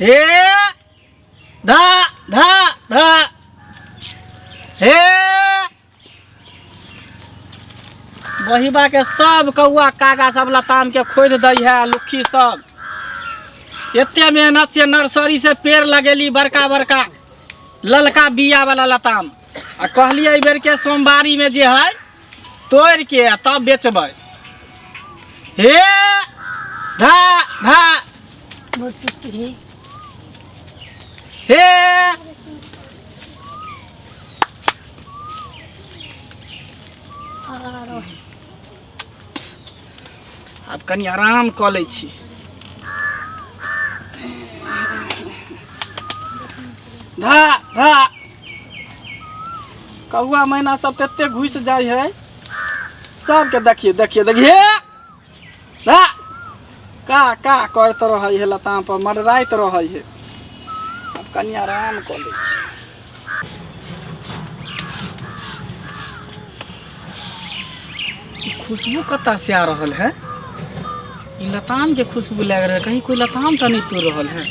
हे धा धा धा हे बहिबा के सब कौआ कागा सब लताम के खोद दै है लुखी सब। एते मेहनत से नर्सरी से पेड़ लगेली बड़का बड़का ललका बिया वाला लताम आ कहली एहि बेर के सोमवारी में जे है तोड़ के तब बेचबै। हे धा धा हे अब कनी आराम कऽ लै छी। धा धा कौआ मैना सब तते घुस जाय है सबके देखिए देखिए देखिए धा का करते रहे है लताम पर मरराइत रहे है। अब कनी आराम कऽ लै छी। खुशबू कतऽ से आ रहल है? ई लताम के खुशबू लग रहा है, कहीं कोई लताम तो नहीं तोड़ रहल है।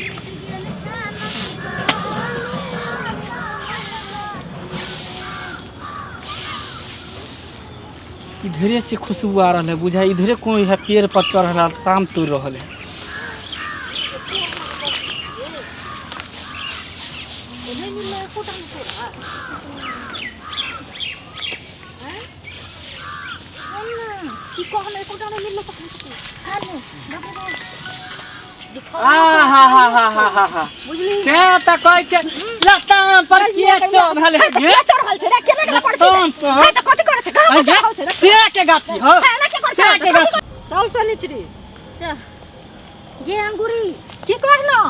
इधरे से खुशबू आ रहा है, बुझा इधरे कोई है पेड़ पर चढ़ रहा लताम तोड़ रहल है। क्या त कहै छै लताम पर के चढ़ल है गे? लताम पर से के गाछी हो से के गाछी चल सनिचरी चल ये अंगूरी की कहलो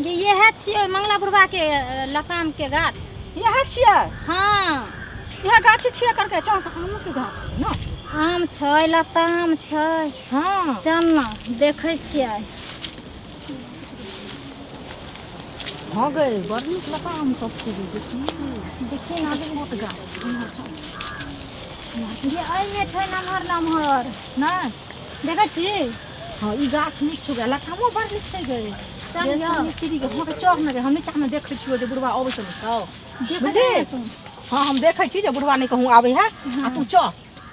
ये है छियै मंगला बुढ़वा के लताम के गाछ। यह छियै हाँ यह गाछ छियै करके चल त हम के गाछ न आम छै लताम छै। हाँ चल न देखै छियै। हाँ गए बड़ नीक लताम सब छै देखी ना आगे मोट गाछ ये एने छै नमहर नमहर नहीं देखै छी। हाँ ई गाछ नीक छै लतामो बड़ नीक छै गए चल ये सनिचरी के हम के चौक न हम नीचा में देखै छियै जे बुढ़वा आबै छै सब देखै तू। हाँ हम देखै छी जे बुढ़वा नहीं कहूँ आबै है आ तू चौ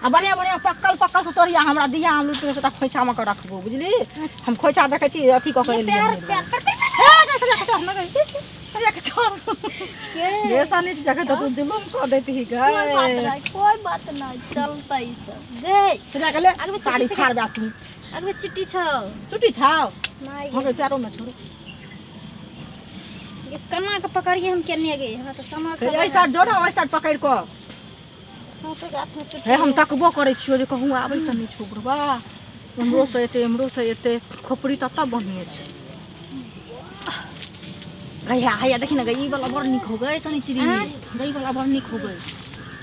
आ बढ़िया बढ़िया पक्कल से तोड़िया हमरा दिया हम लुट से खोइछा में के रखबो बुझली। हम खोइछा देखै छी अथी क के लिए हे जैसे लेके चल न गई सरिया के चल ये सनिच देखै त तू जुलुम कर देती ही गए कोई बात नहीं चलता ई सब दे सरिया के ले साड़ी फाड़ बाती अगवे चिट्ठी छौ छुट्टी छाव नहीं हम के चारो न छोड़ ये कना के पकड़िए हम केने गए हमरा त समझ फिर ऐसा जोड़ा वैसा पकड़ को सोते गाछ में चिट्ठी हे हम तकबो करै छियो जे कहूँ आबै त नहीं छौ बुढ़वा हमरो से एते खोपड़ी त बढ़िए छै। गैया हैया देखी ना गई वाला बड़ निक हो गए सनिचरी गई वाला बड़ निक हो गए।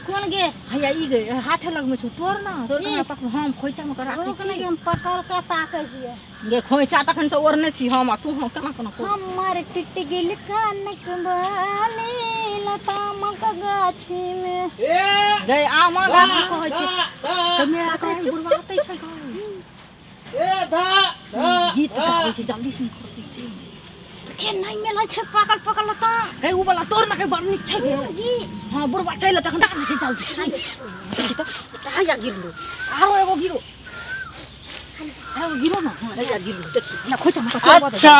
कौन गे हैया ई गए हाथे लग में छौ तोड़ ना तोड़ के पकड़ हम खोइचा में करा रोक नहीं हम पकड़ के ताकै हिए गे खोइचा तखन से ओरने छी हम आ तू हम केना हमार टिट गेल कानक बानी लताम के गाछ में गए आम गाछ कहै छै कमे आके बुढ़वाते छै ए धा गीत गाबै छै जल्दी सुन करती छै के नहीं मिलै छै पकड़ पकड़ लताम रे उ वाला तोड़ ना के बड़ निक छै गे हां बुढ़वा चल तखन डाल के जल्दी तो हैया गिरलो आरो एगो गिरो गिरो ना हैया गिरलो देखी ना खोइचा में अच्छा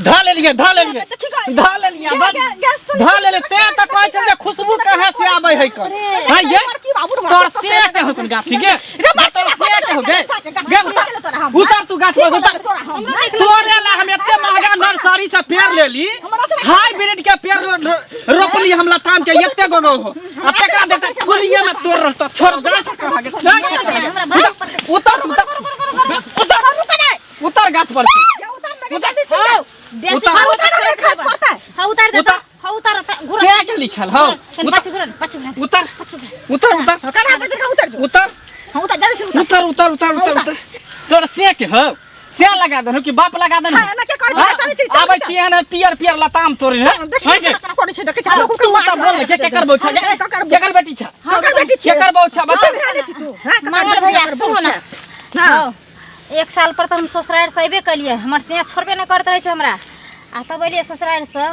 धा ले लिए धा ले ले ते त कहै छै जे खुशबू कहां से आबै है कर हां ये तोर से के हो कोन गाछी गे तोर से के हो गे उतार तू गाछ पर उतार तोरे ला हम एते महंगा नर्सरी से पेड़ लेली हाइब्रिड के पेड़ रोपली हम लताम के एते गो हो आ तकरा देते खुलिए में तोड़ रहत छोड़ जा कहां गे उतार उतार गाछ पर से से के लिखल हो उतार तोर से के हो से लगा दन कि बाप लगा दन आबै छी एना पियर लताम तोरे है तू त बोल के केकर बौ छ केकर बेटी छ केकर बौ छ बच्चा मानल भैया सुनो ना 1 साल पर तो हम ससुराल से अबे कलिए हमर से छोड़बे नहीं करत रहे छै हमरा आ तब अलिए ससुराल से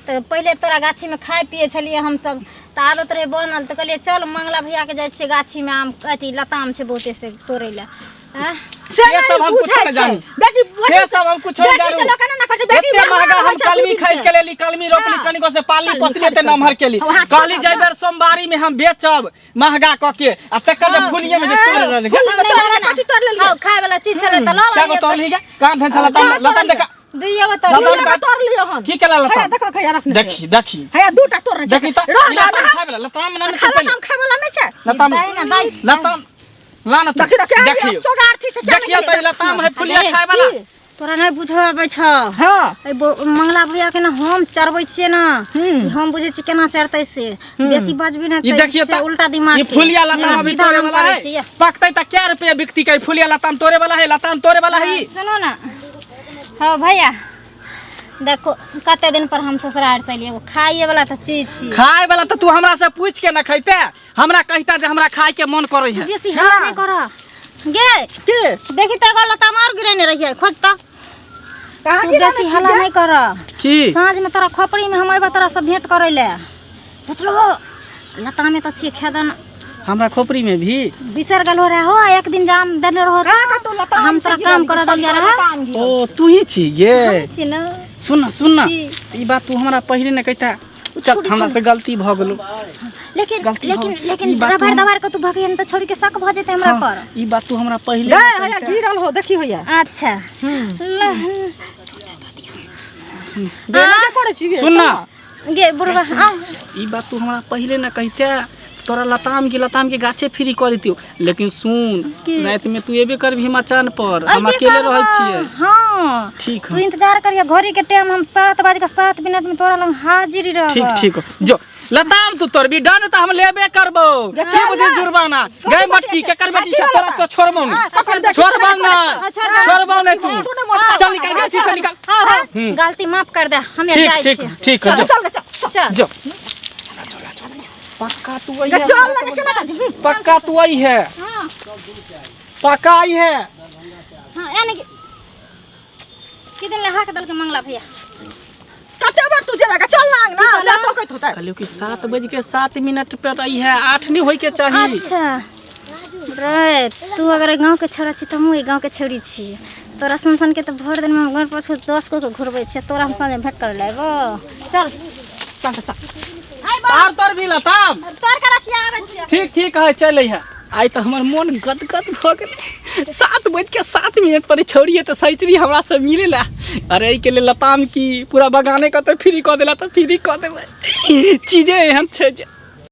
तो पहले तोरा गाछी में खाए पिए छलिए हम सब तो आदत रहे बनल तो कहलिए चल मंगला भैया के जाय छियै गाछी में आम अथी लताम छै बहुते से तोड़े ले से सब हम कुछ न जानी से सब हम कुछ न जानी एते महंगा हम कलमी खरीद के लेली कलमी रोपली कनिको से पाली पोसली ते नमहर केली काली जयबर सोमवारी में हम बेचब महंगा क के आ तकर जे फुलिए में जे तोड़ रहल हां खाए वाला चीज छले त ल क्या को तोड़ ली कान धन छला लताम देखा दिया बता तोड़ लियो हन की केला लताम देखो खैया रखने देखी हैया दूटा तोड़ देखी त खाए वाला लताम ना लताम खाए वाला नहीं छै लताम लाना देखियो देखियो त लताम है फुलिया खाए वाला तोरा नहीं बुझाबै छ हां मंगला भैया के ना हम चरबै छियै ना हम बुझै छी केना चरतै से बेसी बजबी ना त उल्टा दिमाग ये फुलिया लताम अभी तोड़े वाला है पकतै त क्या रुपया बिकती के फुलिया लताम तोड़े वाला है लताम तोड़े वाला है सुनो ना हां भैया देखो कते दिन पर हम ससुराल चलिए वो खाइए वाला त चीज छी खाए वाला त तू हमरा से पूछ के न खैते हमरा कहता जे हमरा खाए के मन करै है बेसी हल्ला नहीं कर गे के देखी त गल लताम और गिरने रहिए खोज त कहां बेसी हल्ला नहीं कर की साँझ में तोरा खोपड़ी में हम आइबा तोरा से भेंट करे ले बुझलो लताम में त छी खेदन हमरा खोपड़ी में भी बिसर गलो रे हो एक दिन जाम देने रहो हम तोरा काम कर दलिया रहे ओ तू ही छी गे छी न सुन ना ई बात तू हमरा पहले न कहता चल हमरा से गलती भ गेलो लेकिन रबर दबार के तू भगेन त छोड़ी के शक भ जेते हमरा पर ई बात तू हमरा पहले गए हैया गिरल हो देखी होया अच्छा देना के करे छी सुन ना गे बुढ़वा ई बात तू हमरा पहले न कहते तोरा लताम के गाछे फ्री कर देतियो लेकिन सुन रात में तू एबे कर भी मचान पर हम अकेले रहै छियै हां ठीक तू इंतजार करिए घड़ी के टाइम हम 7:07 में तोरा लंग हाजिर रहब ठीक जो लताम तू तोर भी डन त हम लेबे करबो की बुझी जुर्माना गए मटकी के कर बेटी छ तोरा तो छोड़बो ना तू चल निकल गाछी से निकल गलती माफ कर दे हम जाय छी ठीक चल जो पक्का तू आई है पक्का तू आई है पक्का आई है हां यानी कि दिन लहा के दल के मंगला भैया कते बार तू जेगा चल ना ना तो कहत होता कहलियो कि 7:07 पर आई है 8 नहीं होय के चाहिए अच्छा रे तू अगर गांव के छोरा छी त हम गांव के छोरी छी तोरा संसन के त भर दिन में घर पर 10 को घुरबै छी तोरा हम साँझ भेंट कर लेबो चल तार तोर भी लताम तोर के रखिया आबै छी ठीक है चल है आई तो हमर मन गदगद भ गेल 7:07 पर छोड़िए तो सैचरी हमरा से मिले ला अरे ई के ले लताम की पूरा बगाने का तो फ्री क देला तो फ्री क देबै चीजे एहन छै जे